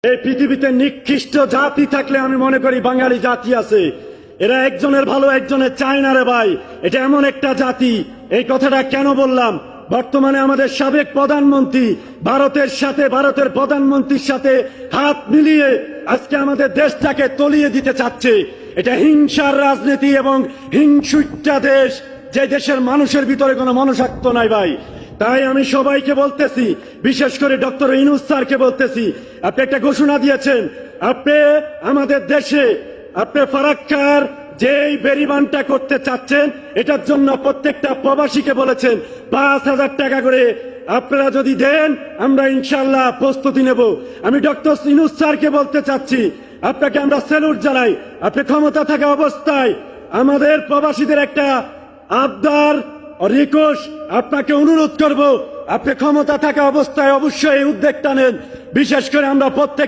এই পৃথিবীতে নিকৃষ্ট জাতি থাকলে আমি মনে করি বাঙালি জাতি আছে। এরা একজনের ভালো একজনের চায় না রে ভাই। এটা এমন একটা জাতি। এই কথাটা কেন বললাম? বর্তমানে আমাদের সাবেক প্রধানমন্ত্রী ভারতের প্রধানমন্ত্রীর সাথে হাত মিলিয়ে আজকে আমাদের দেশটাকে তলিয়ে দিতে চাচ্ছে। এটা হিংসার রাজনীতি এবং হিংসুট্টা দেশ, যে দেশের মানুষের ভিতরে কোনো মনুষ্যত্ব নাই ভাই। তাই আমি সবাইকে বলতেছি, বিশেষ করে ডক্টর ইউনূস স্যারকে বলতেছি, আপনি একটা ঘোষণা দিয়েছেন, আপনি আমাদের দেশে আপনি ফারাক্কার যেই বেরিবানটা করতে চাচ্ছেন, এটার জন্য প্রত্যেকটা প্রবাসীকে বলেছেন ৫,০০০ টাকা করে আপনারা যদি দেন আমরা ইনশাল্লাহ প্রস্তুতি নেব। আমি ডক্টর ইউনূস স্যারকে বলতে চাচ্ছি, আপনাকে আমরা স্যালুট জানাই। আপনি ক্ষমতা থাকা অবস্থায় আমাদের প্রবাসীদের একটা আবদার রিকোয়েস্ট, আপনাকে অনুরোধ করব, আপনি ক্ষমতা থাকা অবস্থায় অবশ্যই এই উদ্যোগটা নেন। বিশেষ করে আমরা প্রত্যেক